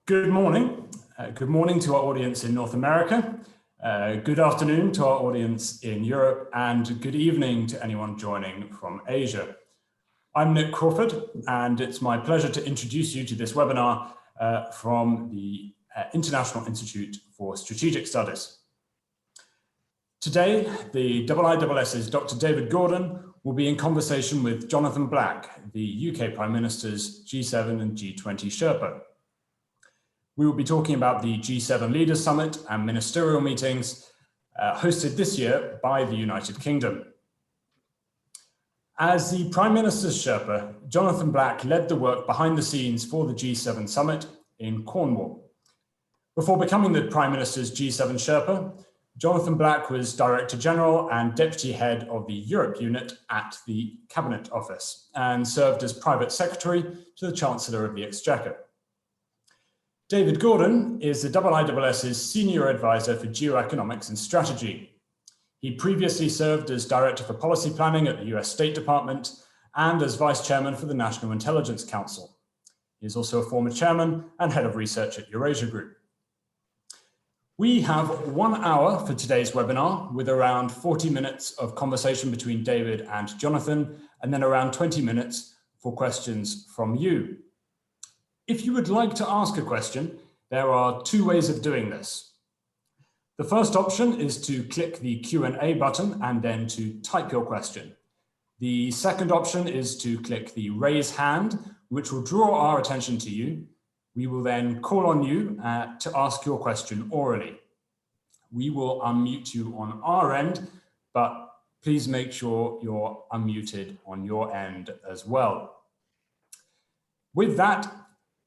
Good morning. Good morning to our audience in North America. Good afternoon to our audience in Europe, and good evening to anyone joining from Asia. I'm Nick Crawford, and it's my pleasure to introduce you to this webinar from the International Institute for Strategic Studies. Today, the IISS's Dr. David Gordon will be in conversation with Jonathan Black, the UK Prime Minister's G7 and G20 Sherpa. We will be talking about the G7 Leaders Summit and ministerial meetings hosted this year by the United Kingdom. As the Prime Minister's Sherpa, Jonathan Black led the work behind the scenes for the G7 Summit in Cornwall. Before becoming the Prime Minister's G7 Sherpa, Jonathan Black was Director General and Deputy Head of the Europe Unit at the Cabinet Office and served as Private Secretary to the Chancellor of the Exchequer. David Gordon is the IISS's Senior Advisor for Geoeconomics and Strategy. He previously served as Director for Policy Planning at the US State Department and as Vice Chairman for the National Intelligence Council. He is also a former Chairman and Head of Research at Eurasia Group. We have 1 hour for today's webinar with around 40 minutes of conversation between David and Jonathan, and then around 20 minutes for questions from you. If you would like to ask a question, there are 2 ways of doing this. The first option is to click the Q&A button and then to type your question. The second option is to click the raise hand, which will draw our attention to you. We will then call on you to ask your question orally. We will unmute you on our end, but please make sure you're unmuted on your end as well. With that,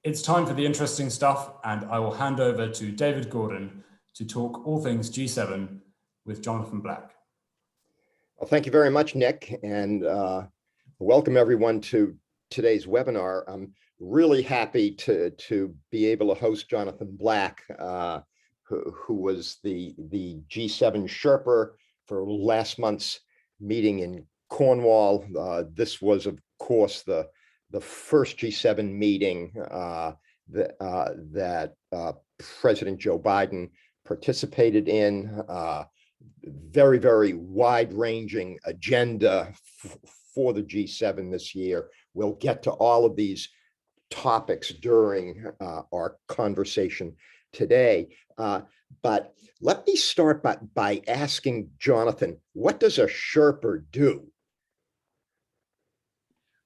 it's time for the interesting stuff, and I will hand over to David Gordon to talk all things G7 with Jonathan Black. Well, thank you very much, Nick, and welcome everyone to today's webinar. I'm really happy to be able to host Jonathan Black, who was the G7 Sherpa for last month's meeting in Cornwall. This was, of course, the first G7 meeting that President Joe Biden participated in. Very, very wide-ranging agenda for the G7 this year. We'll get to all of these topics during our conversation today. But let me start by asking Jonathan, what does a Sherpa do?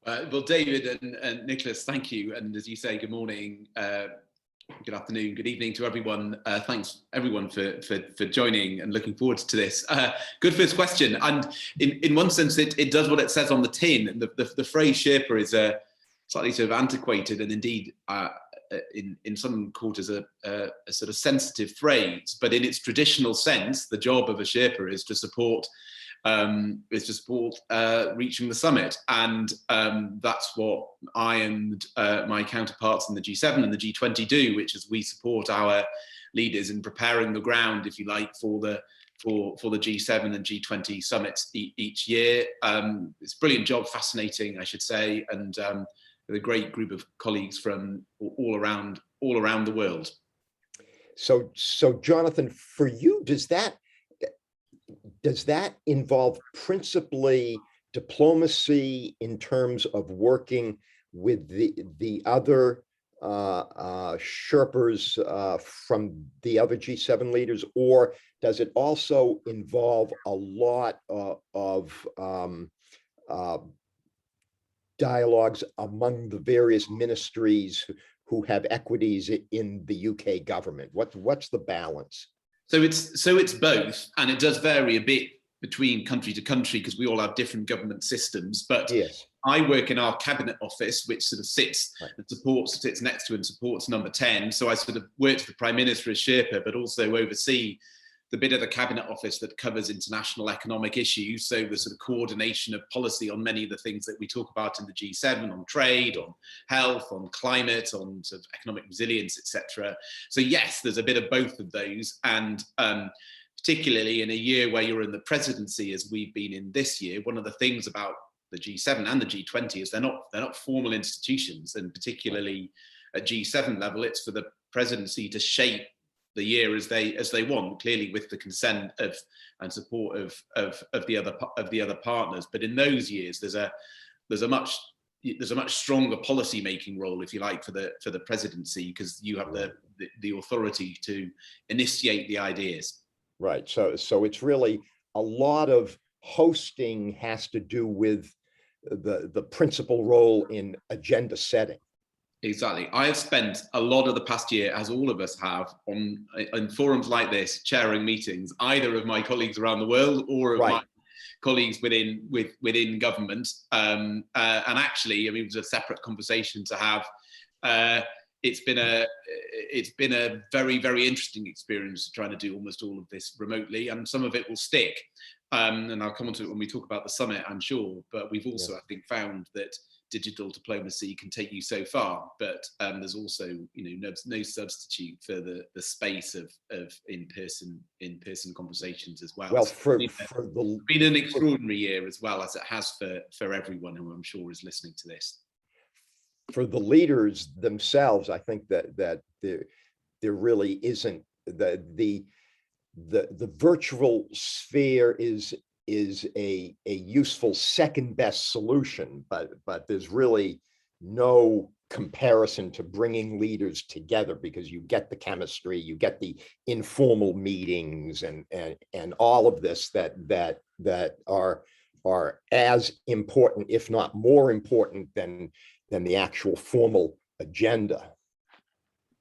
Well, David and Nicholas, thank you. And as you say, good morning, good afternoon, good evening to everyone. Thanks everyone for joining and looking forward to this. Good first question. And in one sense, it does what it says on the tin. The phrase Sherpa is slightly sort of antiquated and indeed in some quarters a sort of sensitive phrase. But in its traditional sense, the job of a Sherpa is to support reaching the summit, and that's what I and my counterparts in the G7 and the G20 do, which is we support our leaders in preparing the ground, if you like, for the G7 and G20 summits each year. It's a brilliant job, fascinating, I should say, and with a great group of colleagues from all around the world. So Jonathan, for you, does that involve principally diplomacy in terms of working with the other Sherpas from the other G7 leaders, or does it also involve a lot of dialogues among the various ministries who have equities in the UK government? What's the balance? So it's both, and it does vary a bit between country to country because we all have different government systems. But yes, I work in our cabinet office, which sort of sits next to and supports number 10. So I sort of work for the Prime Minister as Sherpa, but also oversee the bit of the cabinet office that covers international economic issues. So the sort of coordination of policy on many of the things that we talk about in the G7, on trade, on health, on climate, on sort of economic resilience, etc. So yes, there's a bit of both of those. And particularly in a year where you're in the presidency, as we've been in this year, one of the things about the G7 and the G20 is they're not formal institutions, and particularly at G7 level, it's for the presidency to shape the year as they want, clearly with the consent of and support of the other partners. But in those years, there's a much stronger policy making role, if you like, for the presidency, because you have the authority to initiate the ideas. Right. So it's really a lot of hosting has to do with the principal role in agenda setting. Exactly. I have spent a lot of the past year, as all of us have, on forums like this, chairing meetings, either of my colleagues around the world or of my colleagues within government. And actually, I mean, it was a separate conversation to have. It's been a very, very interesting experience trying to do almost all of this remotely, and some of it will stick. And I'll come on to it when we talk about the summit, I'm sure. But we've also, I think, found that digital diplomacy can take you so far, but there's also, no substitute for the space of in-person conversations as well. Well, it's been an extraordinary year, as well as it has for everyone who I'm sure is listening to this. For the leaders themselves, I think that there really isn't the virtual sphere is a useful second best solution, but there's really no comparison to bringing leaders together, because you get the chemistry, you get the informal meetings and all of this that are as important, if not more important than the actual formal agenda.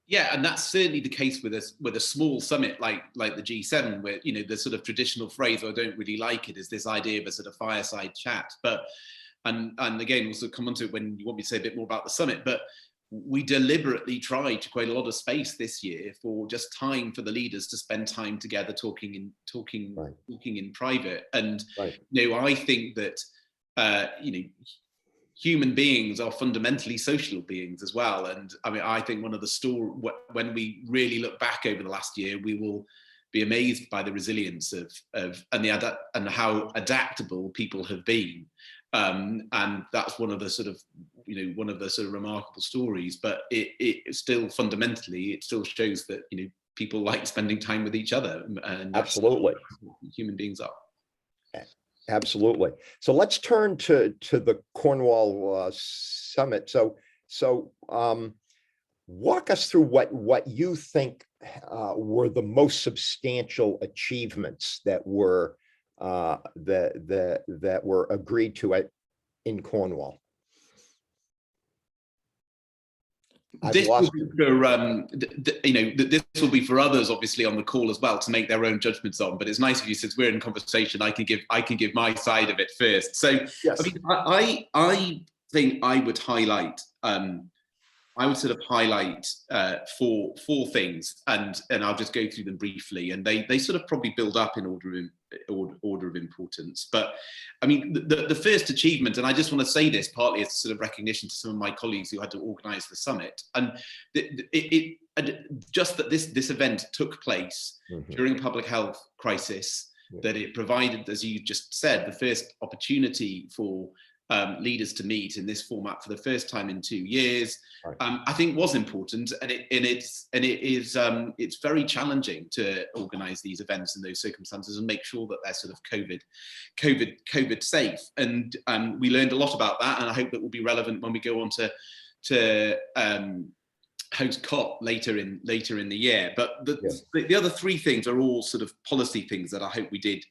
Yeah, and that's certainly the case with a small summit like the G7, where the sort of traditional phrase, I don't really like it, is this idea of a sort of fireside chat. But and again, we'll sort of come onto it when you want me to say a bit more about the summit. But we deliberately tried to create a lot of space this year for just time for the leaders to spend time together, talking in private. And I think that human beings are fundamentally social beings as well. And I mean, I think one of the when we really look back over the last year, we will be amazed by the resilience and how adaptable people have been. And that's one of the sort of remarkable stories. But it still fundamentally, it still shows that people like spending time with each other, and absolutely human beings are. Absolutely. So let's turn to the Cornwall summit. So walk us through what you think were the most substantial achievements that were that were agreed to in Cornwall. This will be for others, obviously, on the call as well, to make their own judgments on. But it's nice of you, since we're in conversation, I can give my side of it first. So, yes. I mean, I think I would highlight. I would sort of highlight four things, and I'll just go through them briefly, and they sort of probably build up in order of importance. But I mean, the first achievement, and I just want to say this partly as sort of recognition to some of my colleagues who had to organise the summit, and just that this event took place during a public health crisis, that it provided, as you just said, the first opportunity for leaders to meet in this format for the first time in 2 years, I think was important, and it's very challenging to organise these events in those circumstances and make sure that they're sort of COVID safe. And we learned a lot about that, and I hope that will be relevant when we go on to host COP later in the year. But the other three things are all sort of policy things that I hope we did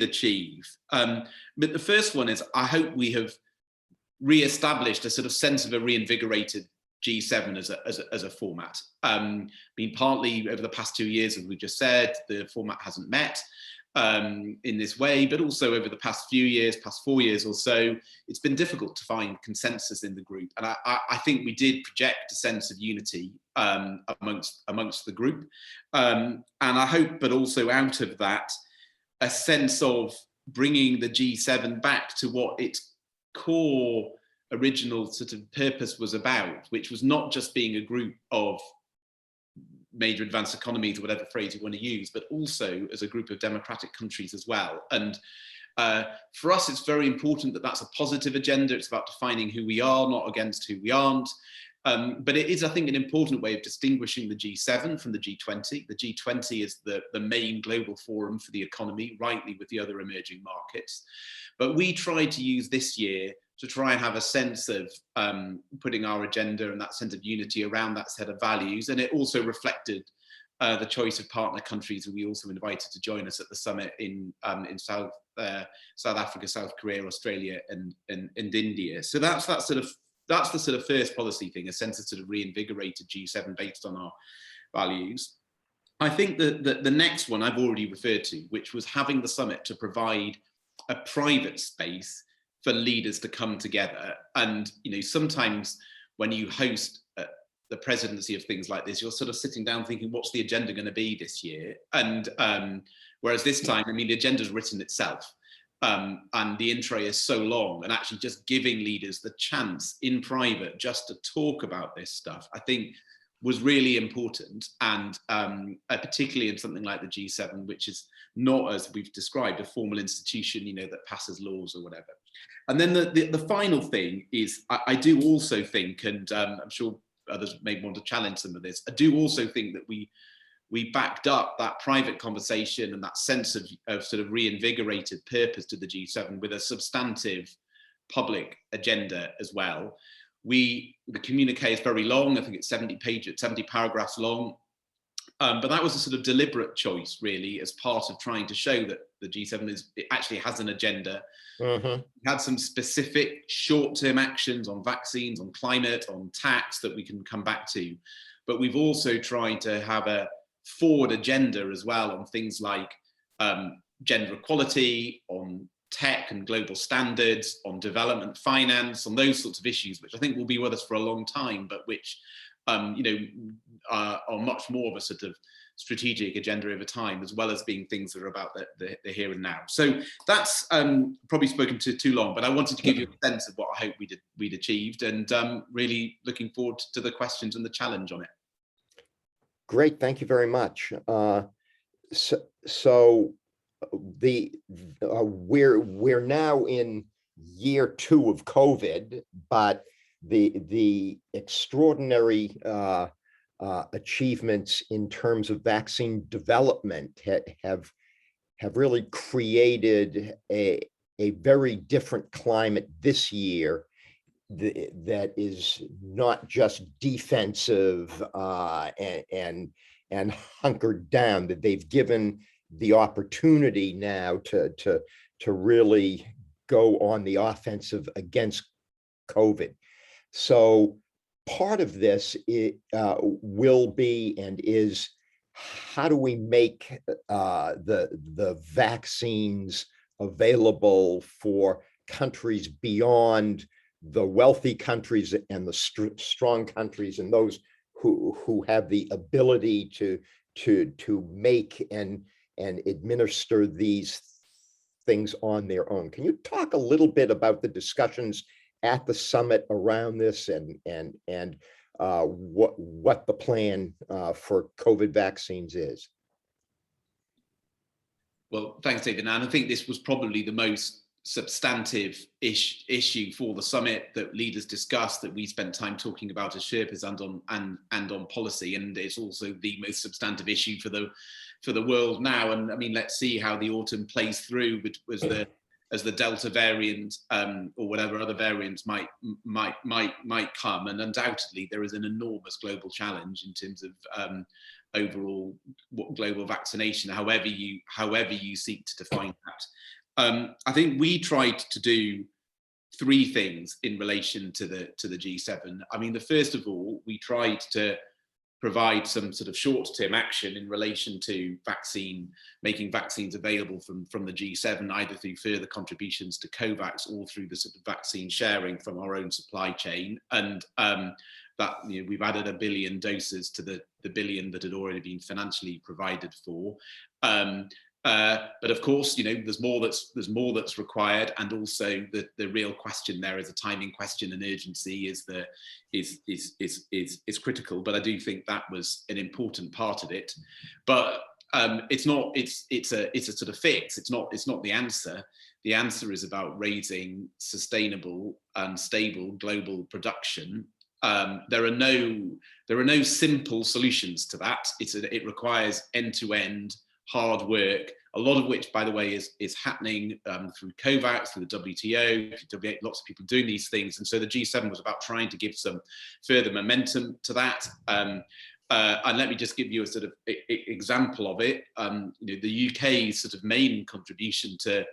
achieve. But the first one is, I hope we have re-established a sort of sense of a reinvigorated G7 as a format. Partly over the past 2 years, as we just said, the format hasn't met in this way, but also over the past 4 years or so, it's been difficult to find consensus in the group. And I think we did project a sense of unity amongst the group. And I hope, but also out of that, a sense of bringing the G7 back to what its core original sort of purpose was about, which was not just being a group of major advanced economies, or whatever phrase you want to use, but also as a group of democratic countries as well. And for us, it's very important that that's a positive agenda. It's about defining who we are, not against who we aren't. But it is, I think, an important way of distinguishing the G7 from the G20. The G20 is the main global forum for the economy, rightly with the other emerging markets. But we tried to use this year to try and have a sense of putting our agenda and that sense of unity around that set of values. And it also reflected the choice of partner countries who we also invited to join us at the summit in South Africa, South Korea, Australia, and India. So that's the sort of first policy thing, a sense of sort of reinvigorated G7 based on our values. I think that the next one I've already referred to, which was having the summit to provide a private space for leaders to come together. And sometimes when you host the presidency of things like this, you're sort of sitting down thinking, what's the agenda going to be this year? And whereas this time, the agenda's written itself. And the intro is so long, and actually just giving leaders the chance in private just to talk about this stuff, I think was really important. And particularly in something like the G7, which is not, as we've described, a formal institution, that passes laws or whatever. And then the final thing is, I do also think, and I'm sure others may want to challenge some of this, I do also think that we backed up that private conversation and that sense of sort of reinvigorated purpose to the G7 with a substantive public agenda as well. The communique is very long. I think it's 70 paragraphs long. But that was a sort of deliberate choice, really, as part of trying to show that the G7 it actually has an agenda. We had some specific short-term actions on vaccines, on climate, on tax that we can come back to. But we've also tried to have a forward agenda as well on things like gender equality, on tech and global standards, on development finance, on those sorts of issues, which I think will be with us for a long time, but which are much more of a sort of strategic agenda over time, as well as being things that are about the here and now. So that's probably spoken to too long, but I wanted to give you a sense of what I hope we'd achieved, and really looking forward to the questions and the challenge on it. Great, thank you very much. So we're now in year 2 of COVID, but the extraordinary achievements in terms of vaccine development have really created a very different climate this year that is not just defensive and hunkered down, that they've given the opportunity now to really go on the offensive against COVID. So part of this will be and is, how do we make the vaccines available for countries beyond the wealthy countries and the strong countries, and those who have the ability to make and administer these things on their own? Can you talk a little bit about the discussions at the summit around this and what the plan for COVID vaccines is? Well, thanks, David. And I think this was probably the most substantive issue for the summit that leaders discussed, that we spent time talking about as Sherpas and on policy, and it's also the most substantive issue for the world now. And I mean, let's see how the autumn plays through as the Delta variant or whatever other variants might come. And undoubtedly, there is an enormous global challenge in terms of overall global vaccination, however you seek to define that. I think we tried to do 3 things in relation to the G7. I mean, the first of all, we tried to provide some sort of short-term action in relation to making vaccines available from the G7, either through further contributions to COVAX or through the sort of vaccine sharing from our own supply chain. And that we've added 1 billion doses to the billion that had already been financially provided for. But of course, there's more that's required, and also the real question there is a timing question, and urgency is critical. But I do think that was an important part of it. But it's a sort of fix. It's not the answer. The answer is about raising sustainable and stable global production There are no simple solutions to that. It requires end-to-end hard work, a lot of which, by the way, is happening through COVAX, through the WTO, lots of people doing these things. And so the G7 was about trying to give some further momentum to that. And let me just give you a sort of example of it. The UK's sort of main contribution to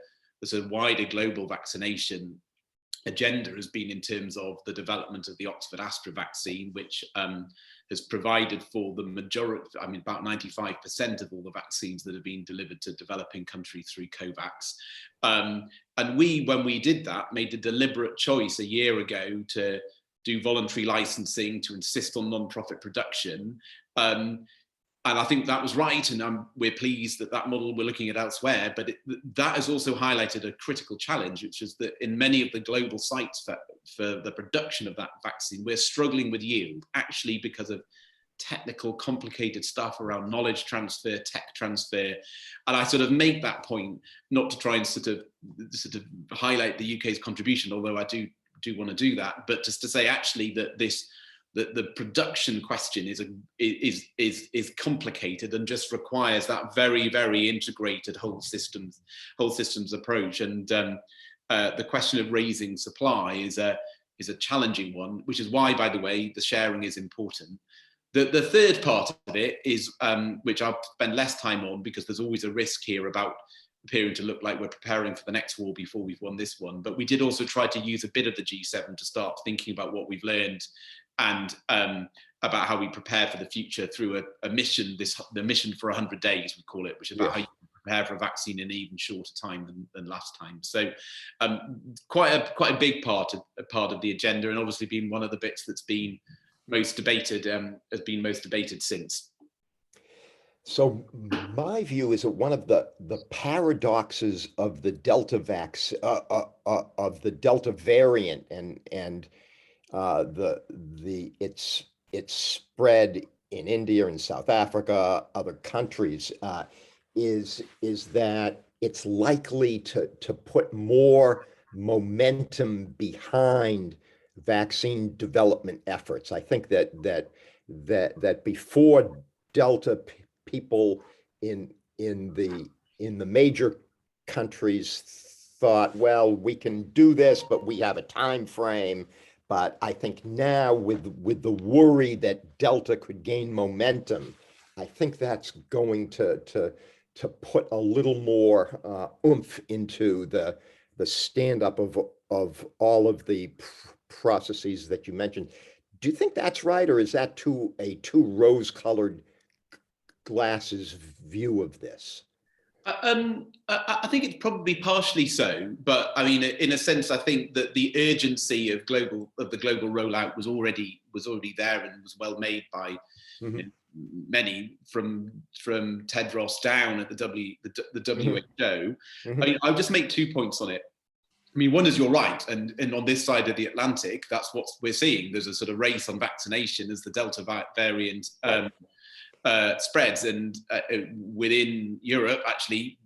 the sort of wider global vaccination agenda has been in terms of the development of the Oxford Astra vaccine, which has provided for the majority, about 95% of all the vaccines that have been delivered to developing countries through COVAX. And we, when we did that, made a deliberate choice a year ago to do voluntary licensing, to insist on non-profit production. And I think that was right, and we're pleased that that model we're looking at elsewhere, but that has also highlighted a critical challenge, which is that in many of the global sites for the production of that vaccine, we're struggling with yield, actually because of technical, complicated stuff around knowledge transfer, tech transfer. And I sort of make that point, not to try and sort of highlight the UK's contribution, although I do want to do that, but just to say actually that the production question is complicated and just requires that very, very integrated whole systems approach. And the question of raising supply is a challenging one, which is why, by the way, the sharing is important. The third part of it is, which I'll spend less time on because there's always a risk here about appearing to look like we're preparing for the next war before we've won this one. But we did also try to use a bit of the G7 to start thinking about what we've learned and about how we prepare for the future through a mission, the mission for 100 days, we call it, which is about how you prepare for a vaccine in an even shorter time than last time. So quite a big part of the agenda, and obviously been one of the bits that's been most debated, has been most debated since. So my view is that one of the paradoxes of the Delta of the Delta variant and its spread in India and South Africa, other countries, is that it's likely to put more momentum behind vaccine development efforts. I think that before Delta, people in the major countries thought, well, we can do this, but we have a time frame. But I think now with the worry that Delta could gain momentum, I think that's going to put a little more oomph into the stand-up of all of the processes that you mentioned. Do you think that's right, or is that a too rose-colored glasses view of this? I think it's probably partially so, but I mean, in a sense, I think that the urgency of the global rollout was already there and was well made by many, from Tedros down at the WHO. I mean, I'll just make 2 points on it. I mean, one is you're right, and on this side of the Atlantic, that's what we're seeing. There's a sort of race on vaccination as the Delta variant spreads, and within Europe, actually,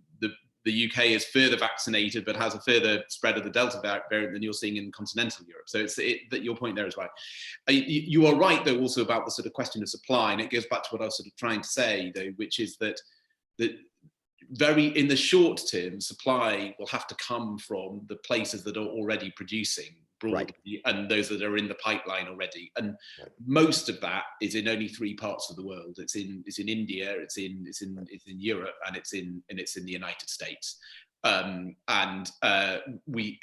the UK is further vaccinated, but has a further spread of the Delta variant than you're seeing in continental Europe. So that your point there is right. You are right, though, also about the sort of question of supply, and it goes back to what I was sort of trying to say, though, which is that in the short term, supply will have to come from the places that are already producing broadly, and those that are in the pipeline already. And most of that is in only 3 parts of the world. It's in India, it's in Europe, and it's in the United States. As we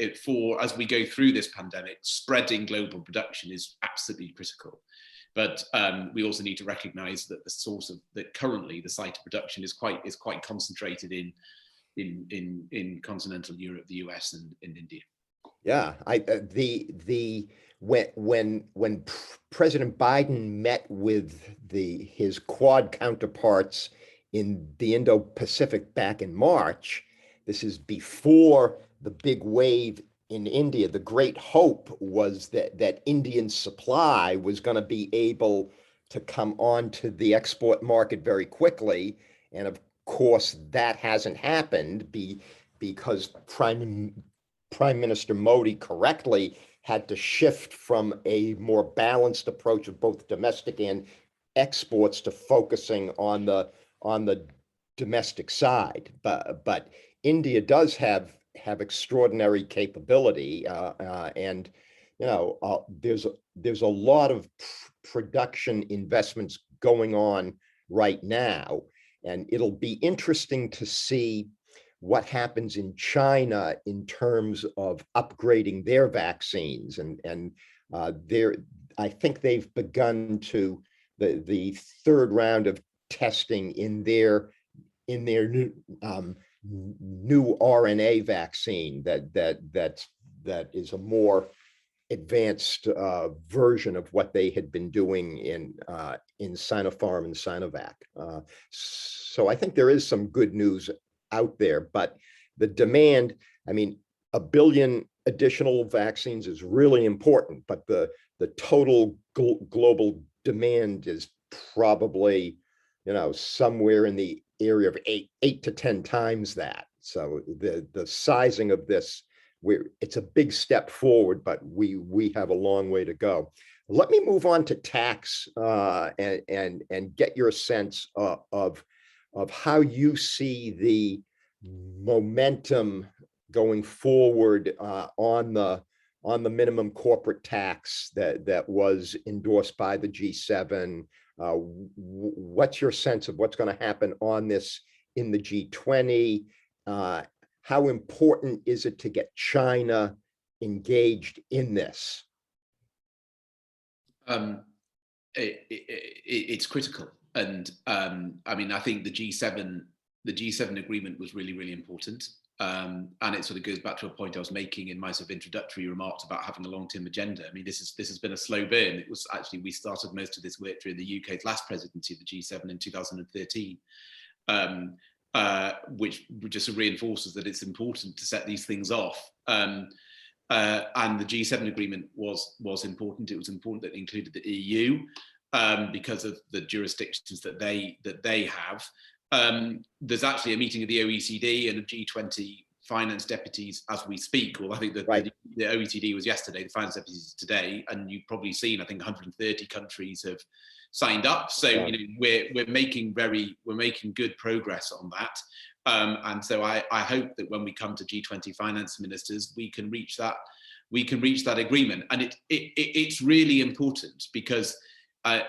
go through this pandemic, spreading global production is absolutely critical. But we also need to recognise that that currently the site of production is quite concentrated in continental Europe, the US, and in India. Yeah, when President Biden met with his Quad counterparts in the Indo-Pacific back in March, this is before the big wave in India. The great hope was that Indian supply was going to be able to come onto the export market very quickly, and of course that hasn't happened because Prime Minister Modi correctly had to shift from a more balanced approach of both domestic and exports to focusing on the domestic side. But India does have extraordinary capability, and there's a lot of production investments going on right now, and it'll be interesting to see what happens in China in terms of upgrading their vaccines, and I think they've begun to the third round of testing in their new RNA vaccine that is a more advanced version of what they had been doing in Sinopharm and Sinovac. So I think there is some good news out there, but the demand, I mean, 1 billion additional vaccines is really important, but the total global demand is probably, somewhere in the area of 8 to 10 times that. So the sizing of this, it's a big step forward, but we have a long way to go. Let me move on to tax and get your sense of how you see the momentum going forward on the minimum corporate tax that was endorsed by the G7. What's your sense of what's going to happen on this in the G20? How important is it to get China engaged in this? It's critical, and I mean, I think the G7 agreement was really, really important, and it sort of goes back to a point I was making in my sort of introductory remarks about having a long-term agenda. I mean, this has been a slow burn. It was actually, we started most of this work during the UK's last presidency of the G7 in 2013. Which just reinforces that it's important to set these things off. And the G7 agreement was important. It was important that it included the EU because of the jurisdictions that they have. There's actually a meeting of the OECD and of G20 finance deputies as we speak. Well, I think that the OECD was yesterday, the finance deputies is today, and you've probably seen, I think 130 countries have signed up. So we're making good progress on that. And so I hope that when we come to G20 finance ministers, we can reach that agreement. And it's really important because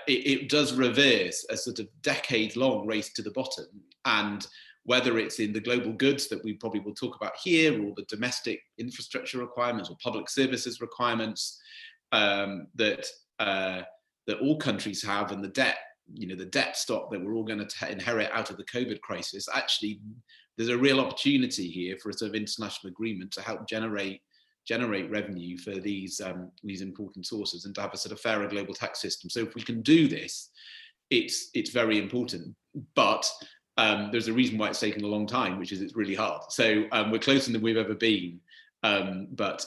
it does reverse a sort of decades-long race to the bottom. And whether it's in the global goods that we probably will talk about here, or the domestic infrastructure requirements or public services requirements that all countries have, and the debt stock that we're all going to inherit out of the COVID crisis, actually, there's a real opportunity here for a sort of international agreement to help generate revenue for these important sources, and to have a sort of fairer global tax system. So if we can do this, it's very important. But there's a reason why it's taken a long time, which is it's really hard. So we're closer than we've ever been, but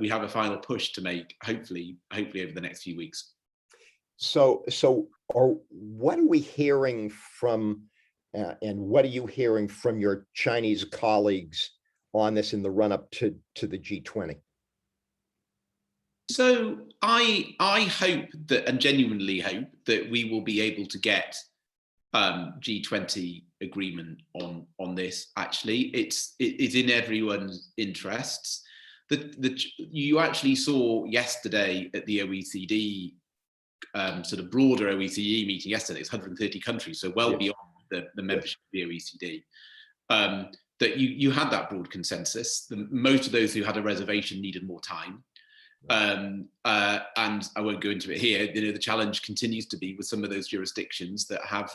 we have a final push to make, hopefully over the next few weeks. So what are we hearing from, and what are you hearing from your Chinese colleagues on this in the run-up to the G20? So I hope that, and genuinely hope that we will be able to get G20 agreement on this. Actually, it's in everyone's interests. You actually saw yesterday at the OECD sort of broader OECD meeting yesterday. It's 130 countries, so well beyond the membership of the OECD. That you had that broad consensus. Most of those who had a reservation needed more time. And I won't go into it here. The challenge continues to be with some of those jurisdictions that have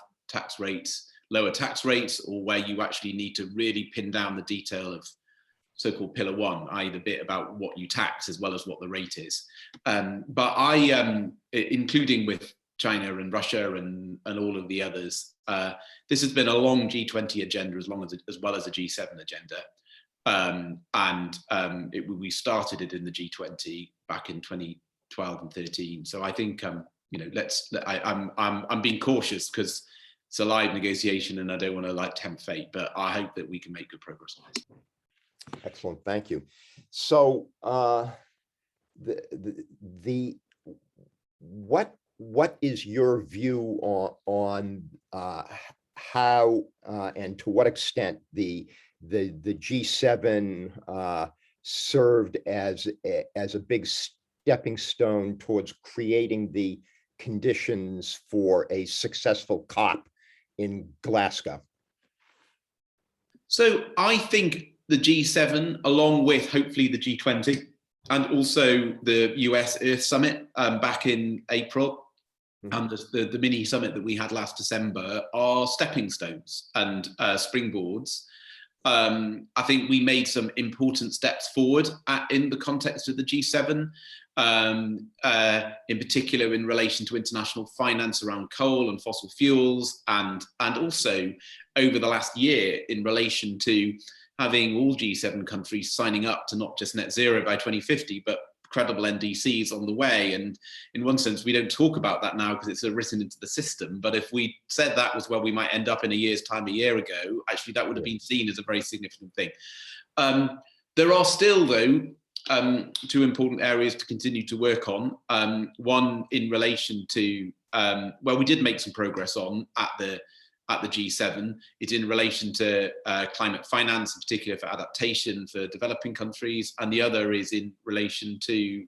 lower tax rates, or where you actually need to really pin down the detail of so-called pillar one, i.e. the bit about what you tax as well as what the rate is. But including with China and Russia and all of the others, this has been a long G20 agenda as well as a G7 agenda. We started it in the G20 back in 2012 and 13. So I think I'm being cautious because it's a live negotiation and I don't want to tempt fate, but I hope that we can make good progress on this. Excellent, thank you. So the what is your view on how and to what extent the G7 served as a big stepping stone towards creating the conditions for a successful COP in Glasgow? So I think the G7, along with hopefully the G20 and also the US Earth Summit back in April, and the mini summit that we had last December, are stepping stones and springboards. I think we made some important steps forward in the context of the G7, in particular in relation to international finance around coal and fossil fuels, and also over the last year in relation to having all G7 countries signing up to not just net zero by 2050, but credible NDCs on the way. And in one sense, we don't talk about that now because it's written into the system. But if we said that was where we might end up in a year's time, a year ago, actually that would have been seen as a very significant thing. There are still, though, two important areas to continue to work on. One in relation to, well, we did make some progress on at the G7. It's in relation to climate finance, in particular for adaptation for developing countries, and the other is in relation to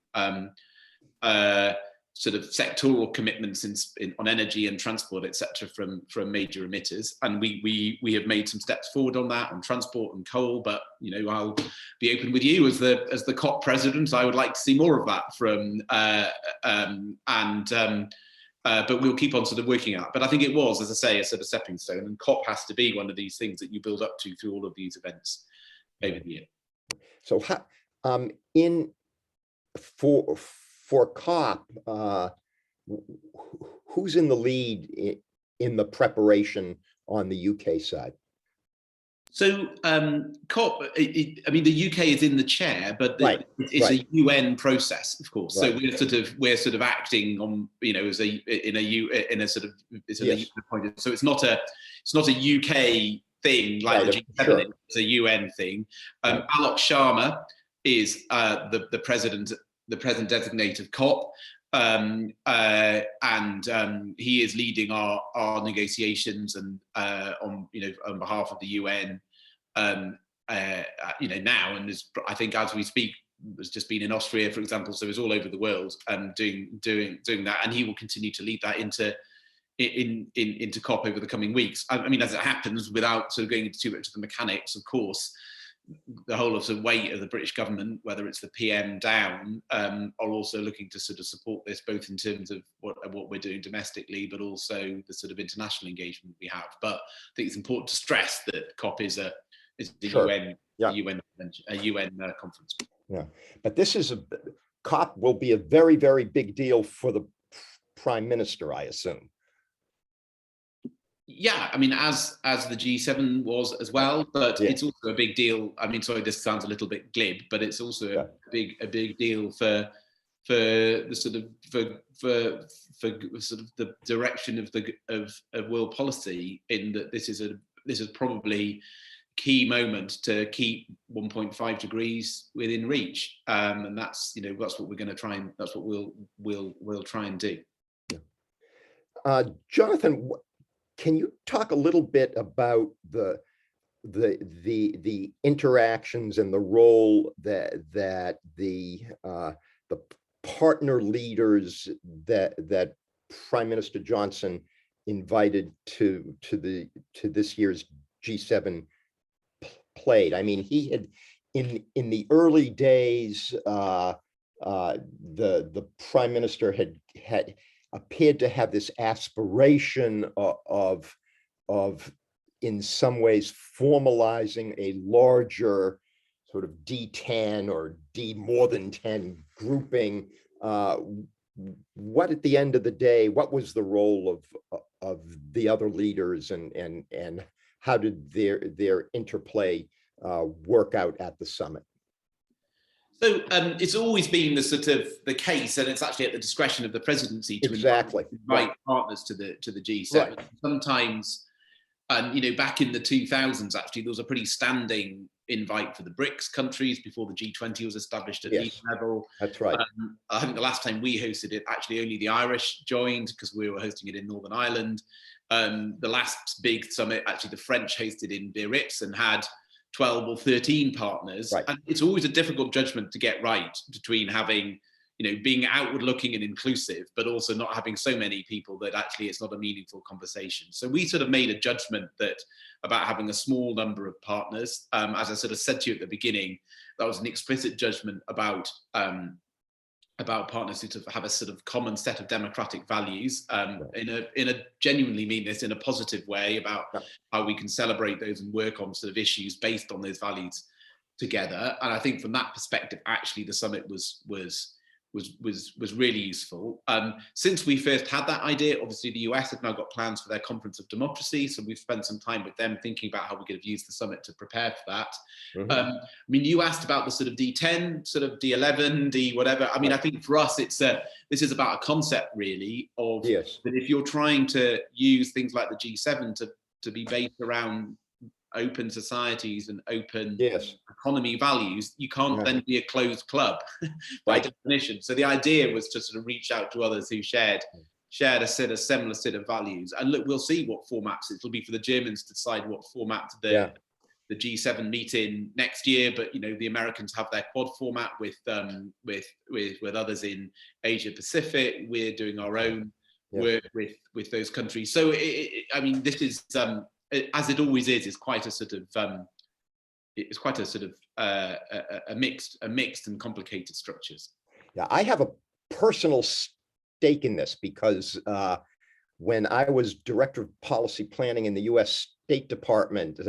sort of sectoral commitments on energy and transport, etc., from major emitters. And we have made some steps forward on that, on transport and coal. But I'll be open with you as the COP president. I would like to see more of that from but we'll keep on sort of working out. But I think it was, as I say, a sort of stepping stone, and COP has to be one of these things that you build up to through all of these events over the year. So, for COP, who's in the lead in the preparation on the UK side? So COP, I mean, the UK is in the chair, but it's a UN process, of course. Right. So we're sort of acting on, as a UN appointed. So it's not a UK thing like the G7. Sure. It's a UN thing. Alok Sharma is the president designate of COP. And he is leading our negotiations and on behalf of the UN now, and is, I think as we speak, has just been in Austria, for example, so he's all over the world doing that, and he will continue to lead that into COP over the coming weeks. I mean, as it happens, without sort of going into too much of the mechanics, of course, the whole of the weight of the British government, whether it's the PM down, are also looking to sort of support this, both in terms of what we're doing domestically, but also the sort of international engagement we have. But I think it's important to stress that COP is the sure. UN conference. Yeah, but COP will be a very, very big deal for the Prime Minister, I assume. Yeah, I mean, as the G7 was as well, but it's also a big deal. I mean, sorry, this sounds a little bit glib, but it's also a big deal for the sort of the direction of world policy. In that this is probably a key moment to keep 1.5 degrees within reach, and that's what we're going to try and that's what we'll try and do. Yeah. Jonathan, can you talk a little bit about the interactions and the role that the partner leaders that Prime Minister Johnson invited to this year's G7 played? I mean, he had in the early days, the Prime Minister had appeared to have this aspiration of in some ways formalizing a larger sort of D10 or D more than 10 grouping. What at the end of the day, what was the role of the other leaders, and how did their interplay work out at the summit? So it's always been the case, and it's actually at the discretion of the presidency to invite partners to the G7. Right. Sometimes And, you know, back in the 2000s, actually, there was a pretty standing invite for the BRICS countries before the G20 was established at league level. That's right. I think the last time we hosted it, actually only the Irish joined because we were hosting it in Northern Ireland. The last big summit, actually the French hosted in Biarritz and had 12 or 13 partners. Right. And it's always a difficult judgment to get right between having, you know, being outward looking and inclusive, but also not having so many people that actually it's not a meaningful conversation. So we sort of made a judgment that about having a small number of partners. As I sort of said to you at the beginning, that was an explicit judgment about partners who sort of have a sort of common set of democratic values, in a genuinely mean this in a positive way about how we can celebrate those and work on sort of issues based on those values together. And I think from that perspective, actually the summit was really useful. Since we first had that idea, obviously the US have now got plans for their Conference of Democracy, so we've spent some time with them thinking about how we could have used the summit to prepare for that. I mean, you asked about the sort of D10, sort of D11, D whatever. I mean, I think for us, this is about a concept really of that if you're trying to use things like the G7 to be based around open societies and open economy values, you can't then be a closed club by definition. So the idea was to sort of reach out to others who shared a similar set of values. And look, we'll see what formats it'll be for the Germans to decide what format the G7 meet in next year. But you know, the Americans have their quad format with others in Asia Pacific. We're doing our own work with those countries. So I mean, this is as it always is, it's quite a sort of a mixed and complicated structures. Yeah, I have a personal stake in this because when I was director of policy planning in the U.S. State Department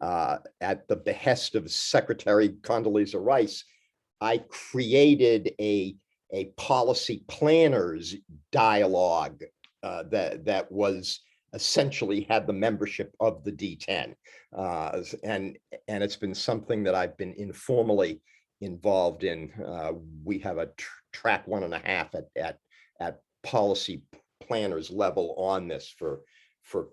at the behest of Secretary Condoleezza Rice, I created a policy planners dialogue that was essentially had the membership of the D10. And it's been something that I've been informally involved in. We have a track 1.5 at policy planners level on this for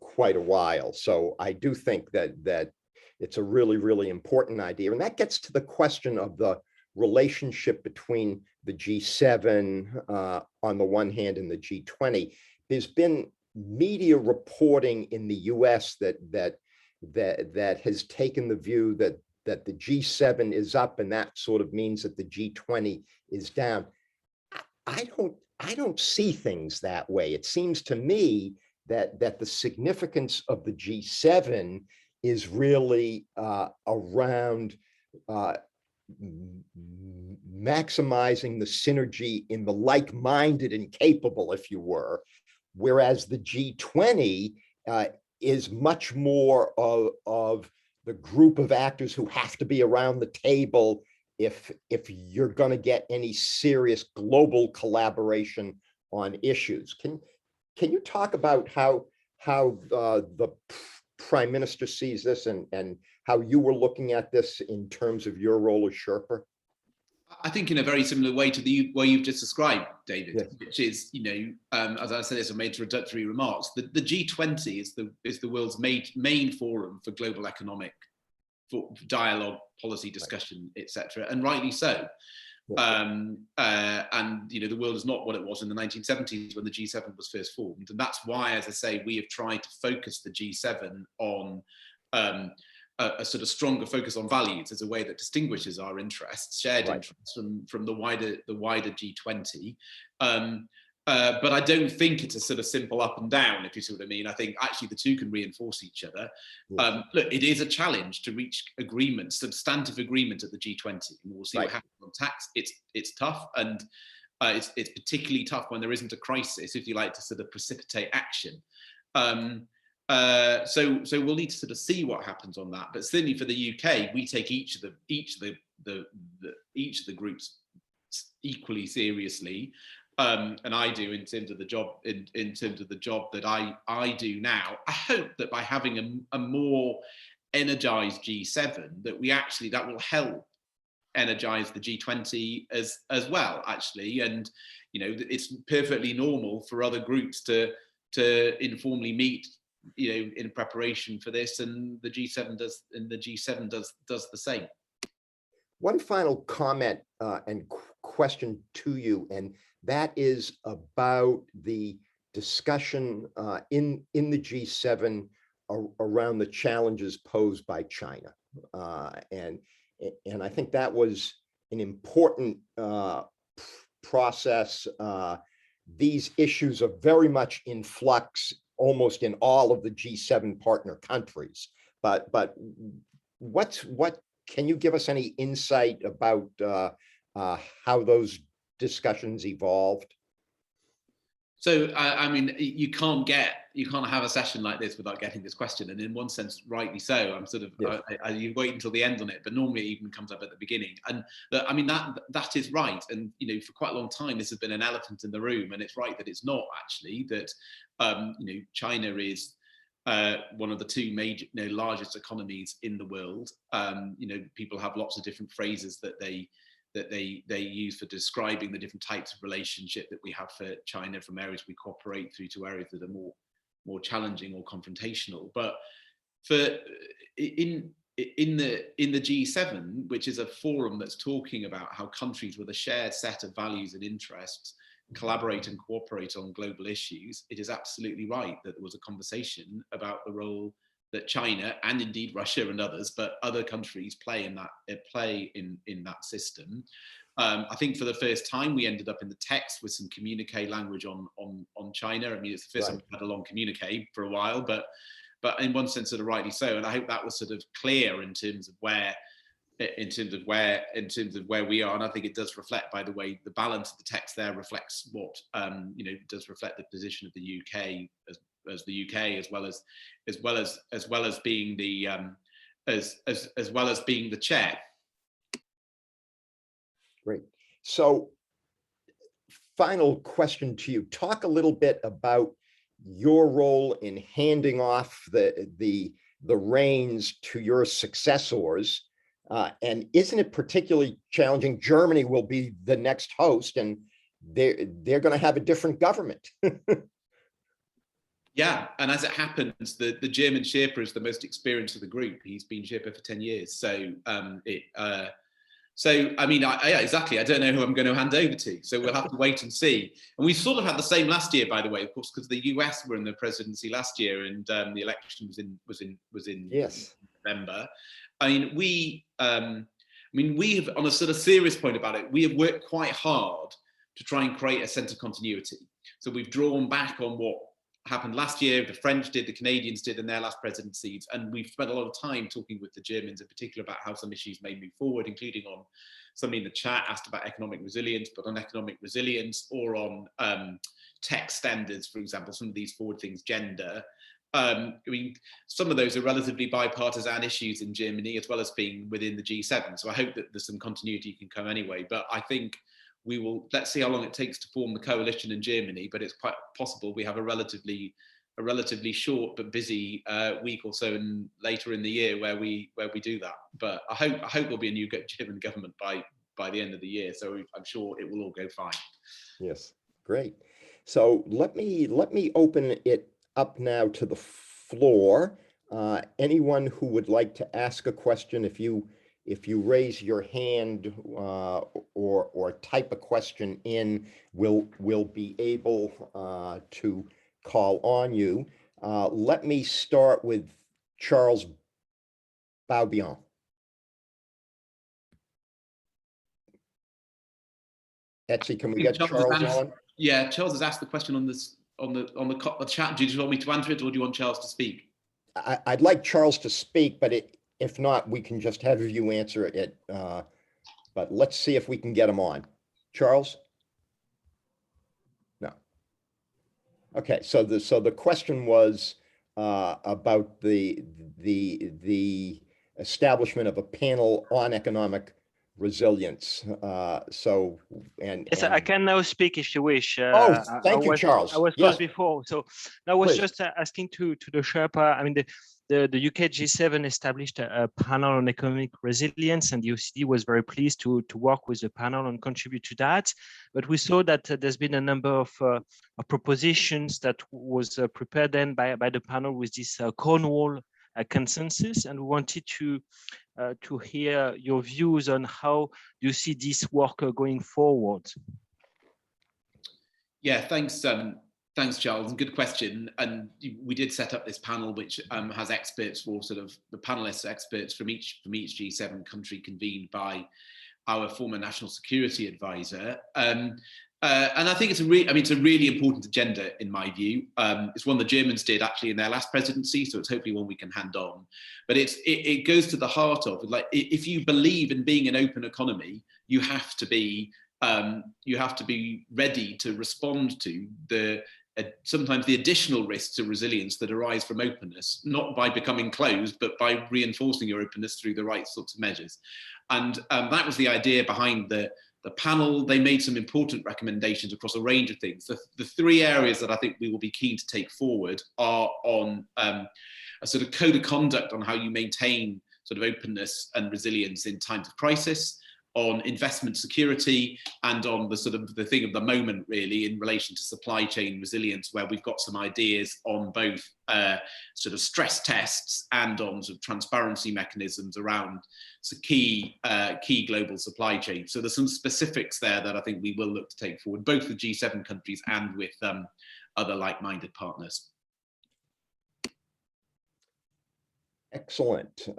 quite a while. So I do think that it's a really, really important idea. And that gets to the question of the relationship between the G7 on the one hand and the G20. There's been media reporting in the US that has taken the view that the G7 is up and that sort of means that the G20 is down. I don't see things that way. It seems to me that the significance of the G7 is really around maximizing the synergy in the like-minded and capable, if you were, whereas the G20 is much more of the group of actors who have to be around the table if you're going to get any serious global collaboration on issues. Can you talk about how the Prime Minister sees this and how you were looking at this in terms of your role as Sherpa? I think in a very similar way to the way you've just described, David, which is, you know, as I said, as I made introductory remarks, the G20 is the world's main forum for global economic dialogue, policy discussion, etc., and rightly so. And you know, the world is not what it was in the 1970s when the G7 was first formed, and that's why, as I say, we have tried to focus the G7 on a sort of stronger focus on values as a way that distinguishes our interests, shared interests from the wider G20. But I don't think it's a sort of simple up and down, if you see what I mean. I think actually the two can reinforce each other. Look, it is a challenge to reach agreement, substantive agreement at the G20. And we'll see what happens on tax. It's tough, and it's particularly tough when there isn't a crisis, if you like, to sort of precipitate action. So we'll need to sort of see what happens on that. But certainly for the UK, we take each of the groups equally seriously. And I do in terms of the job that I do now. I hope that by having a more energized G7, that will help energize the G20 as well, actually. And you know, it's perfectly normal for other groups to informally meet in preparation for this, and the G7 does the same. One final comment and question to you, and that is about the discussion in the G7 around the challenges posed by China, and I think that was an important process. These issues are very much in flux, almost in all of the G7 partner countries. But what can you give us any insight about how those discussions evolved? So, I mean, you can't have a session like this without getting this question, and in one sense, rightly so. I'm sort of, yes. You wait until the end on it, but normally it even comes up at the beginning. And I mean, that is right. And for quite a long time, this has been an elephant in the room, and it's right that it's not actually that. China is one of the two major, largest economies in the world. People have lots of different phrases that they use for describing the different types of relationship that we have for China, from areas we cooperate through to areas that are more challenging or confrontational. But in the G7, which is a forum that's talking about how countries with a shared set of values and interests collaborate and cooperate on global issues, it is absolutely right that there was a conversation about the role that China, and indeed Russia and others, but other countries play in that system. I think for the first time we ended up in the text with some communique language on China. I mean, it's the first time we've had a long communique for a while, but in one sense, sort of rightly so. And I hope that was sort of clear in terms of where we are. And I think it does reflect, by the way, the balance of the text there reflects what does reflect the position of the UK as the UK, as well as being the as well as being the chair. Great. So, final question to you. Talk a little bit about your role in handing off the reins to your successors. And isn't it particularly challenging? Germany will be the next host, and they're going to have a different government. Yeah, and as it happens, the German Sherpa is the most experienced of the group. He's been Sherpa for 10 years. So I mean, yeah, exactly. I don't know who I'm going to hand over to. So we'll have to wait and see. And we sort of had the same last year, by the way, of course, because the US were in the presidency last year, and the election was in yes. November. I mean, we have, on a sort of serious point about it, we have worked quite hard to try and create a sense of continuity. So we've drawn back on what happened last year, the French did, the Canadians did in their last presidencies, and we've spent a lot of time talking with the Germans in particular about how some issues may move forward, including on somebody in the chat asked about economic resilience, but on economic resilience or on tech standards, for example, some of these forward things, gender. I mean, some of those are relatively bipartisan issues in Germany, as well as being within the G7. So I hope that there's some continuity can come anyway. But I think let's see how long it takes to form the coalition in Germany. But it's quite possible we have a relatively short but busy week or so later in the year where we do that. But I hope there'll be a new German government by the end of the year. So I'm sure it will all go fine. Yes, great. So let me open it up now to the floor. Anyone who would like to ask a question, if you raise your hand or type a question in, we'll be able to call on you. Let me start with Charles Beaubien. Etsy, can we get Charles on? Yeah, Charles has asked the question on this. On the chat. Do you just want me to answer it, or do you want Charles to speak? I'd like Charles to speak, but if not, we can just have you answer it. But let's see if we can get him on. Charles? No. Okay, so the question was about the establishment of a panel on economic resilience. Yes, I can now speak if you wish. Thank you, Charles. I was Yes. close before, so I was Please. just asking to the Sherpa. I mean, the UK G7 established a panel on economic resilience, and the OECD was very pleased to work with the panel and contribute to that. But we saw that there's been a number of propositions that was prepared then by the panel with this Cornwall consensus, and we wanted to hear your views on how you see this work going forward. Yeah, thanks, Charles, and good question. And we did set up this panel, which has experts, for sort of the panelists, experts from each G7 country, convened by our former national security advisor. And I think it's a really important agenda in my view. It's one the Germans did actually in their last presidency, so it's hopefully one we can hand on. But it goes to the heart of, like, if you believe in being an open economy, you have to be ready to respond to sometimes the additional risks of resilience that arise from openness, not by becoming closed, but by reinforcing your openness through the right sorts of measures. And that was the idea behind the panel. They made some important recommendations across a range of things. The three areas that I think we will be keen to take forward are on a sort of code of conduct on how you maintain sort of openness and resilience in times of crisis, on investment security, and on the sort of the thing of the moment really in relation to supply chain resilience, where we've got some ideas on both sort of stress tests and on sort of transparency mechanisms around key global supply chains. So there's some specifics there that I think we will look to take forward, both with G7 countries and with other like-minded partners. Excellent.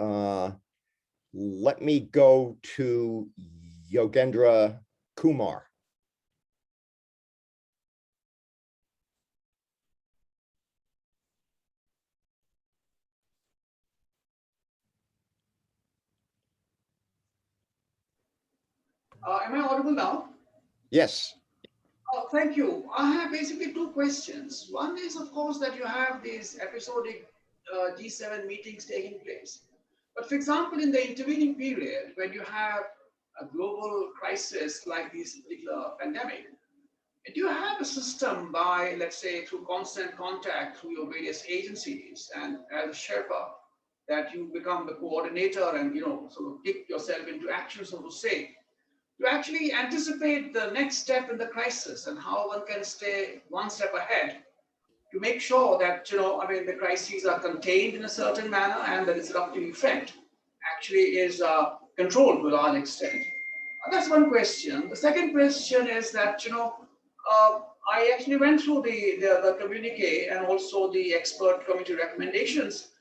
Let me go to Yogendra Kumar. Am I audible now? Yes. Thank you. I have basically two questions. One is, of course, that you have these episodic G7 meetings taking place. But for example, in the intervening period, when you have a global crisis like this particular pandemic, do you have a system by, let's say, through constant contact through your various agencies and as a Sherpa, that you become the coordinator and, sort of kick yourself into action, so to say, to actually anticipate the next step in the crisis and how one can stay one step ahead to make sure that, the crises are contained in a certain manner and the disruptive effect actually is controlled to a large extent. That's one question. The second question is that, I actually went through the communique and also the expert committee recommendations.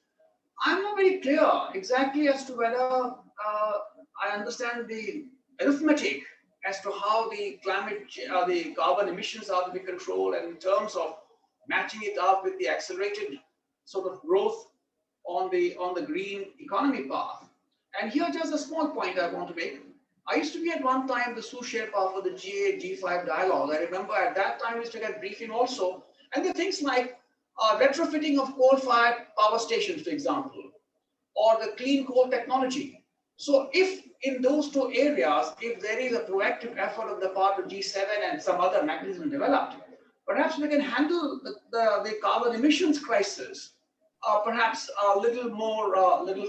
I'm not very clear exactly as to whether I understand the arithmetic as to how the carbon emissions are to be controlled, and in terms of matching it up with the accelerated sort of growth on the green economy path. And here just a small point I want to make. I used to be at one time the sous Sherpa for the G8, G5 dialogue. I remember at that time we used to get briefing also. And the things like retrofitting of coal-fired power stations, for example, or the clean coal technology. So if in those two areas, if there is a proactive effort on the part of G7 and some other mechanism developed, perhaps we can handle the carbon emissions crisis perhaps a little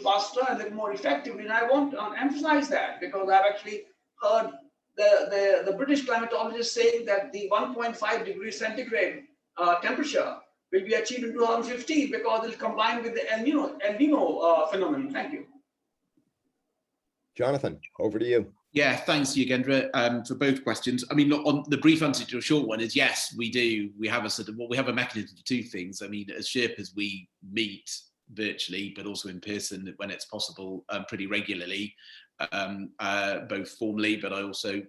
faster and a little more effectively. And I want to emphasize that because I've actually heard the British climatologists saying that the 1.5 degrees centigrade temperature will be achieved in 2015 because it'll combine with the El Nino phenomenon. Thank you. Jonathan, over to you. Yeah, thanks, Yogendra, for both questions. I mean, on the brief answer to a short one is yes, we do. We have a mechanism for two things. I mean, as Sherpas, we meet virtually, but also in person when it's possible, pretty regularly, both formally, but I also,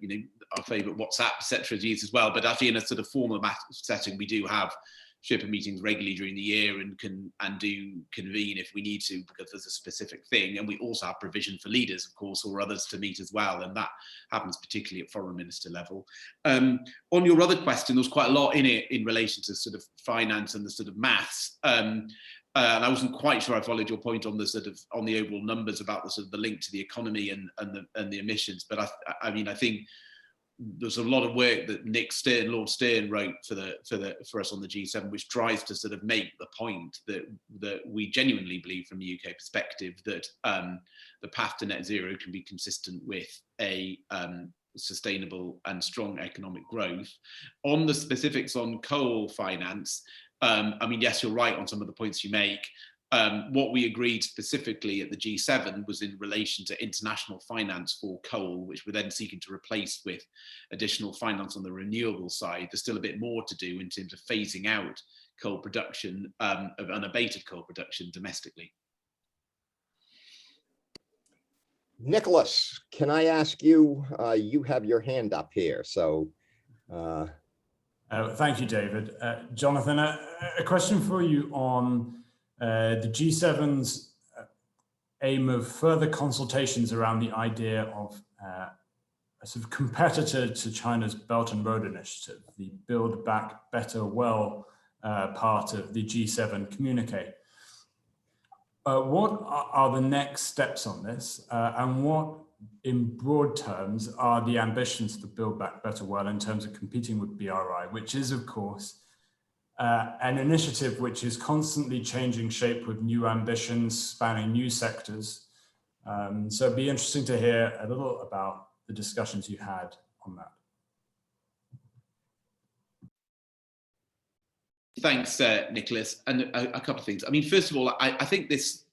our favourite WhatsApp, etc. is used as well. But actually, in a sort of formal setting, we do have Sherpa meetings regularly during the year and do convene if we need to because there's a specific thing. And we also have provision for leaders, of course, or others to meet as well. And that happens particularly at foreign minister level. On your other question, there was quite a lot in it in relation to sort of finance and the sort of maths. and I wasn't quite sure I followed your point on the sort of on the overall numbers about the sort of the link to the economy and the emissions. But I mean, I think there's a lot of work that Lord Stern wrote for us on the G7, which tries to sort of make the point that we genuinely believe from a UK perspective that the path to net zero can be consistent with a sustainable and strong economic growth. On the specifics on coal finance, I mean, yes, you're right on some of the points you make. What we agreed specifically at the G7 was in relation to international finance for coal, which we're then seeking to replace with additional finance on the renewable side. There's still a bit more to do in terms of phasing out coal production, of unabated coal production domestically. Nicholas, can I ask you, you have your hand up here, so. Thank you, David. Jonathan, a question for you on the G7's aim of further consultations around the idea of a sort of competitor to China's Belt and Road Initiative, the Build Back Better Well part of the G7 communique. What are the next steps on this, and what, in broad terms, are the ambitions for Build Back Better Well in terms of competing with BRI, which is, of course, an initiative which is constantly changing shape with new ambitions spanning new sectors. So it'd be interesting to hear a little about the discussions you had on that. Thanks, Nicholas. And a couple of things. I mean, first of all, I think this,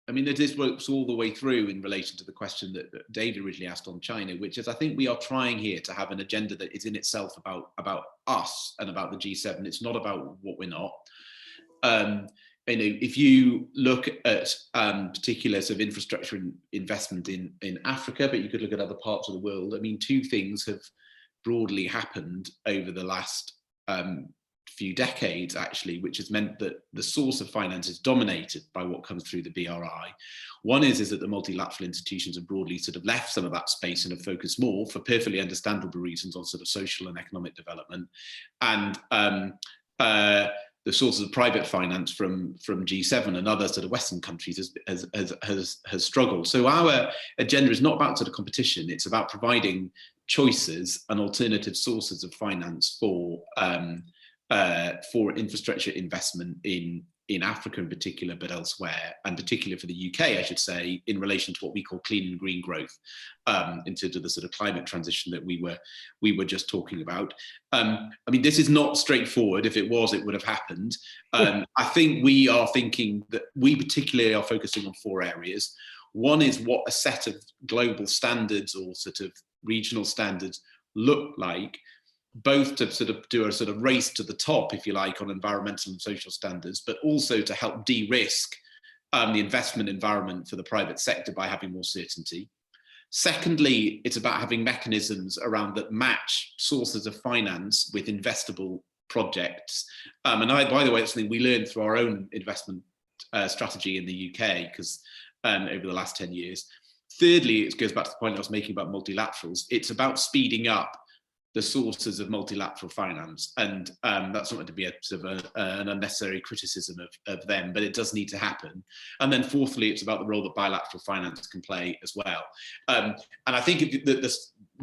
I mean, this works all the way through in relation to the question that David originally asked on China, which is, I think we are trying here to have an agenda that is in itself about us and about the G7. It's not about what we're not. You know, if you look at particular sort of infrastructure investment in Africa, but you could look at other parts of the world. I mean, two things have broadly happened over the last few decades, actually, which has meant that the source of finance is dominated by what comes through the BRI. One is that the multilateral institutions have broadly sort of left some of that space and have focused more, for perfectly understandable reasons, on sort of social and economic development. And the sources of private finance from G7 and other sort of Western countries has struggled. So our agenda is not about sort of competition; it's about providing choices and alternative sources of finance for infrastructure investment in Africa in particular, but elsewhere, and particularly for the UK, I should say, in relation to what we call clean and green growth, in terms of the sort of climate transition that we were just talking about. I mean, this is not straightforward. If it was, it would have happened. I think we are thinking that we particularly are focusing on four areas. One is what a set of global standards or sort of regional standards look like, both to sort of do a sort of race to the top, if you like, on environmental and social standards, but also to help de-risk the investment environment for the private sector by having more certainty. Secondly, it's about having mechanisms around that match sources of finance with investable projects. And by the way, that's something we learned through our own investment strategy in the UK, because over the last 10 years. Thirdly, it goes back to the point I was making about multilaterals. It's about speeding up the sources of multilateral finance, and that's not meant to be a sort of an unnecessary criticism of them, but it does need to happen. And then fourthly, it's about the role that bilateral finance can play as well. And I think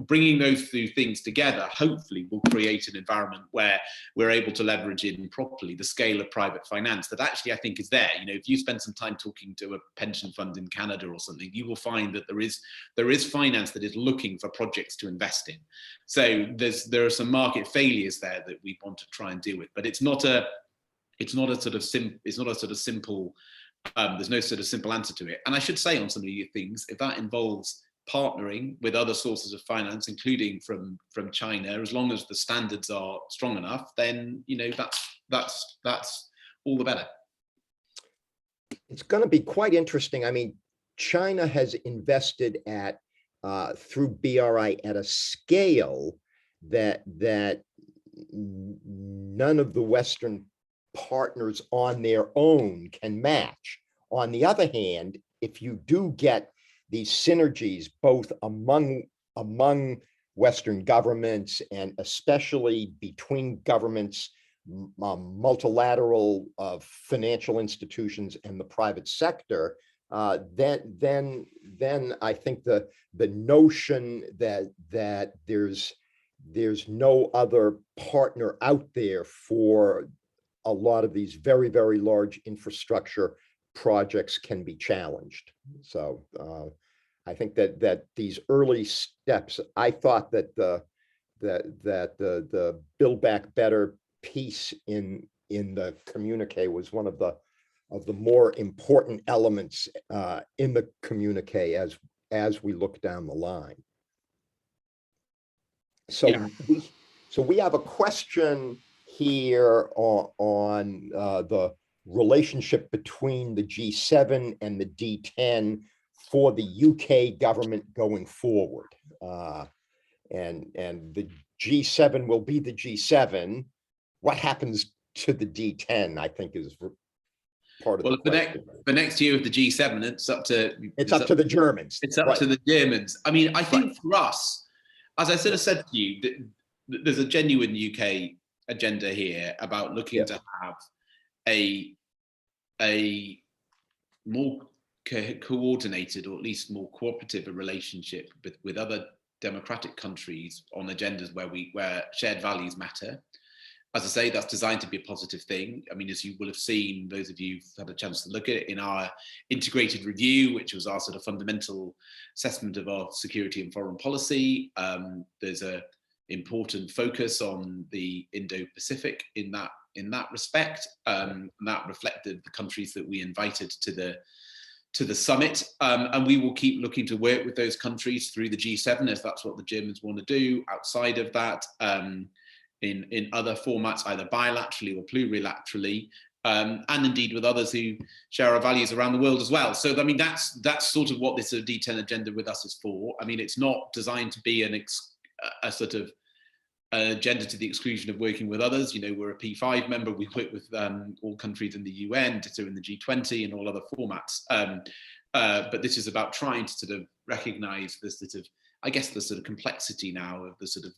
bringing those two things together hopefully will create an environment where we're able to leverage in properly the scale of private finance that actually I think is there. You know, if you spend some time talking to a pension fund in Canada or something, you will find that there is finance that is looking for projects to invest in. So there are some market failures there that we want to try and deal with, but it's not a sort of simple. There's no sort of simple answer to it. And I should say on some of these things, if that involves partnering with other sources of finance, including from China, as long as the standards are strong enough, then you know that's all the better. It's going to be quite interesting. I mean, China has invested through BRI at a scale that none of the Western partners on their own can match. On the other hand, if you do get these synergies both among Western governments and especially between governments multilateral financial institutions and the private sector, then I think the notion that there's no other partner out there for a lot of these very, very large infrastructure projects can be challenged. So I think that these early steps, I thought that the Build Back Better piece in the communique was one of the more important elements in the communique as we look down the line. So Yeah. we have a question here on the relationship between the G7 and the D10 for the UK government going forward. And the G7 will be the G7. What happens to the D10, I think, is part of the question. For next year with the G7, it's up to the Germans. It's up to the Germans. I mean, I think for us, as I sort of said to you, there's a genuine UK agenda here about looking to have a more coordinated, or at least more cooperative, a relationship with other democratic countries on agendas where shared values matter. As I say, that's designed to be a positive thing. I mean, as you will have seen, those of you who've had a chance to look at it in our integrated review, which was our sort of fundamental assessment of our security and foreign policy, there's a important focus on the Indo-Pacific in that respect. That reflected the countries that we invited to the summit, and we will keep looking to work with those countries through the G7 if that's what the Germans want to do. Outside of that, in other formats, either bilaterally or plurilaterally, and indeed with others who share our values around the world as well. So I mean, that's sort of what this sort of D10 agenda with us is for. I mean, it's not designed to be a sort of agenda to the exclusion of working with others. You know, we're a P5 member. We work with all countries in the UN, so in the G20 and all other formats. But this is about trying to sort of recognise the sort of, I guess, the sort of complexity now of the sort of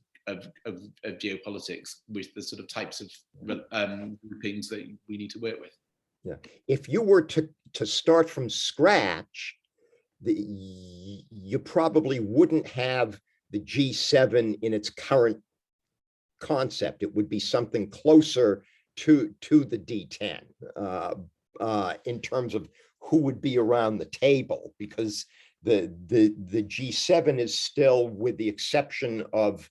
geopolitics with the sort of types of groupings that we need to work with. Yeah, if you were to start from scratch, you probably wouldn't have the G7 in its current concept. It would be something closer to the D10 in terms of who would be around the table, because the G7 is still, with the exception of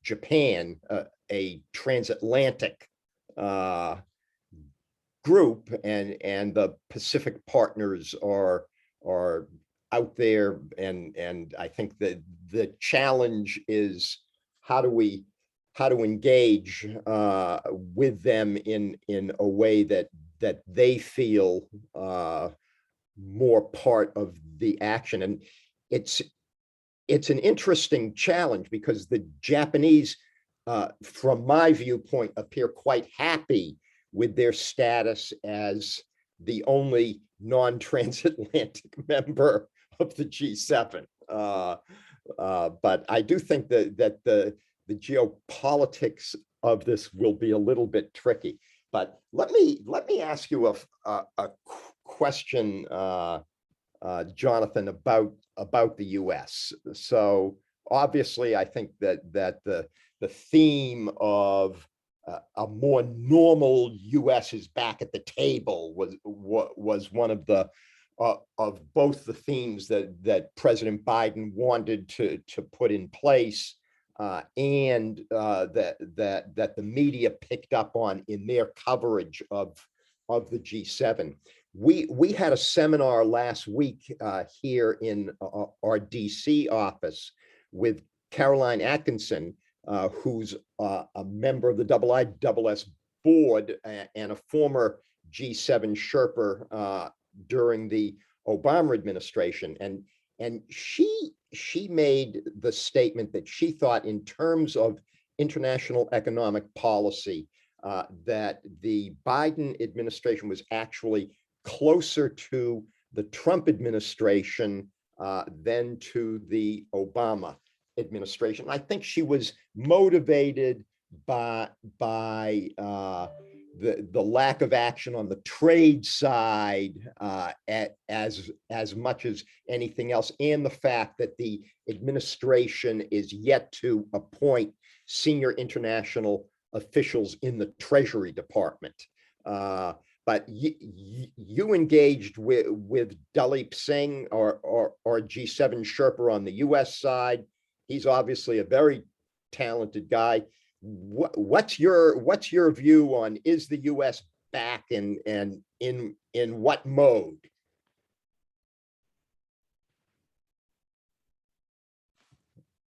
Japan, a transatlantic group, and the Pacific partners are out there, and I think that the challenge is how to engage with them in a way that they feel more part of the action. And it's an interesting challenge, because the Japanese, from my viewpoint, appear quite happy with their status as the only non-transatlantic member of the G7. But I do think that the geopolitics of this will be a little bit tricky. But let me ask you a question, Jonathan, about the US. So obviously, I think that the theme of a more normal US is back at the table was one of both the themes that President Biden wanted to put in place, and that the media picked up on in their coverage of the G7. We had a seminar last week here in our DC office with Caroline Atkinson, who's a member of the IISS board and a former G7 Sherpa during the Obama administration. And she made the statement that she thought, in terms of international economic policy, that the Biden administration was actually closer to the Trump administration than to the Obama administration. I think she was motivated by the lack of action on the trade side as much as anything else, and the fact that the administration is yet to appoint senior international officials in the Treasury Department. But you engaged with Dalip Singh, or G7 Sherpa on the US side. He's obviously a very talented guy. What's your view on, is the US back, and in what mode?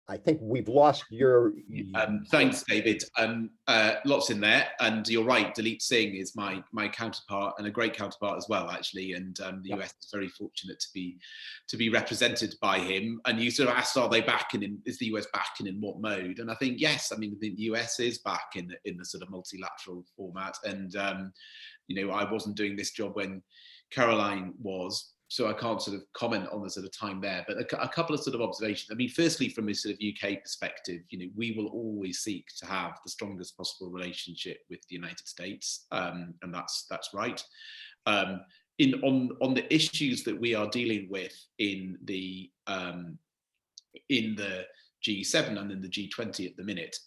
I think we've lost your. Thanks, David. Lots in there, and you're right. Dalip Singh is my counterpart, and a great counterpart as well, actually. And the US is very fortunate to be represented by him. And you sort of asked, are they back, and is the US back, and in what mode? And I think yes. I mean, I think the US is back in the sort of multilateral format. And you know, I wasn't doing this job when Caroline was, so I can't sort of comment on the sort of time there, but a couple of sort of observations. I mean, firstly, from a sort of UK perspective, you know, we will always seek to have the strongest possible relationship with the United States, and that's right. On the issues that we are dealing with in the G7 and in the G20 at the minute,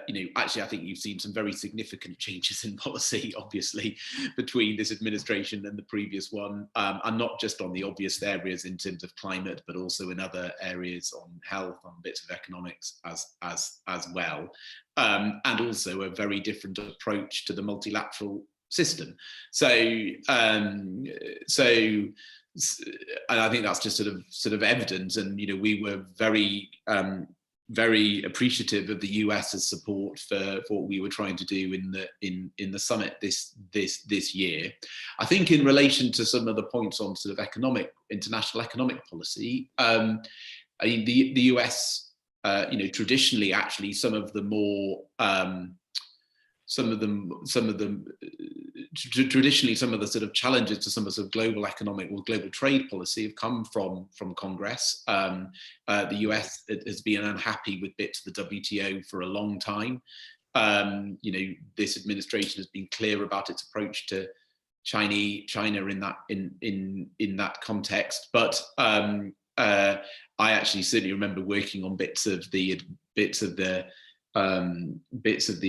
you know, actually, I think you've seen some very significant changes in policy, obviously, between this administration and the previous one, and not just on the obvious areas in terms of climate, but also in other areas on health, on bits of economics as well, and also a very different approach to the multilateral system. So, and I think that's just sort of evident. And you know, we were very appreciative of the US's support for what we were trying to do in the summit this year. I think in relation to some of the points on sort of international economic policy, I mean, the US, you know, traditionally, actually, some of the sort of challenges to some of the sort of global economic or global trade policy have come from Congress. The US has been unhappy with bits of the WTO for a long time. You know, this administration has been clear about its approach to China in that context. But I actually certainly remember working on bits of the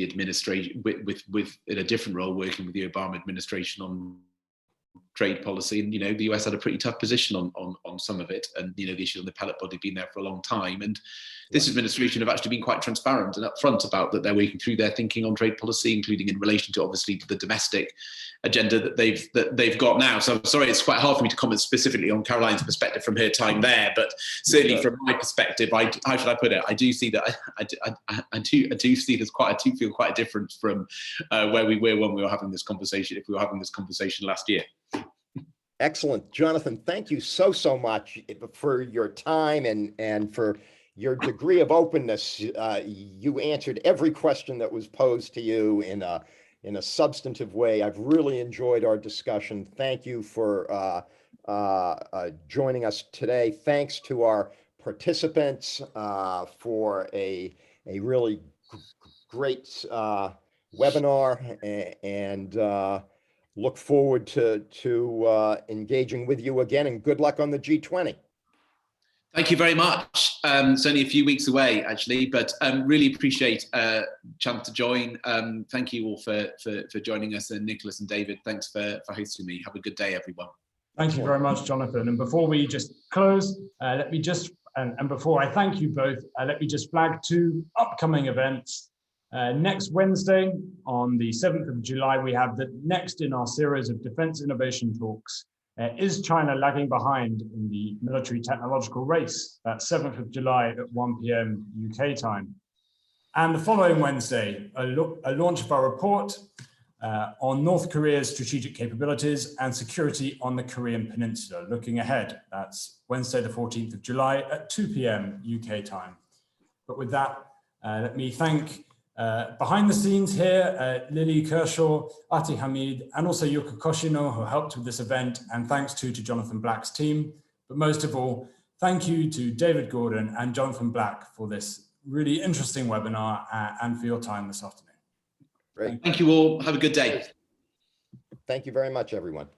administration with in a different role, working with the Obama administration on trade policy, and you know, the US had a pretty tough position on some of it, and you know, the issue on the appellate body been there for a long time, and this administration have actually been quite transparent and upfront about that they're working through their thinking on trade policy, including in relation to obviously to the domestic agenda that they've got now. So I'm sorry, it's quite hard for me to comment specifically on Caroline's perspective from her time there, but certainly from my perspective, how should I put it? I do see that I do see there's I do feel quite a difference from where we were when we were having this conversation, if we were having this conversation last year. Excellent. Jonathan, thank you so much for your time and for your degree of openness. You answered every question that was posed to you in a substantive way. I've really enjoyed our discussion. Thank you for joining us today. Thanks to our participants for a really great webinar, and look forward to engaging with you again, and good luck on the G20. Thank you very much. It's only a few weeks away, actually, but really appreciate a chance to join. Thank you all for joining us, and Nicholas and David, thanks for hosting me. Have a good day, everyone. Thank you very much, Jonathan. And before we just close, let me just, and before I thank you both, let me just flag 2 upcoming events. Next Wednesday, on the 7th of July, we have the next in our series of defense innovation talks. Is China lagging behind in the military technological race? That's 7th of July at 1 p.m. UK time. And the following Wednesday, a launch of our report on North Korea's strategic capabilities and security on the Korean Peninsula, looking ahead. That's Wednesday, the 14th of July at 2 p.m. UK time. But with that, let me thank behind the scenes here, Lily Kershaw, Ati Hamid, and also Yuka Koshino, who helped with this event, and thanks to Jonathan Black's team. But most of all, thank you to David Gordon and Jonathan Black for this really interesting webinar and for your time this afternoon. Great. Thank you all. Have a good day. Thank you very much, everyone.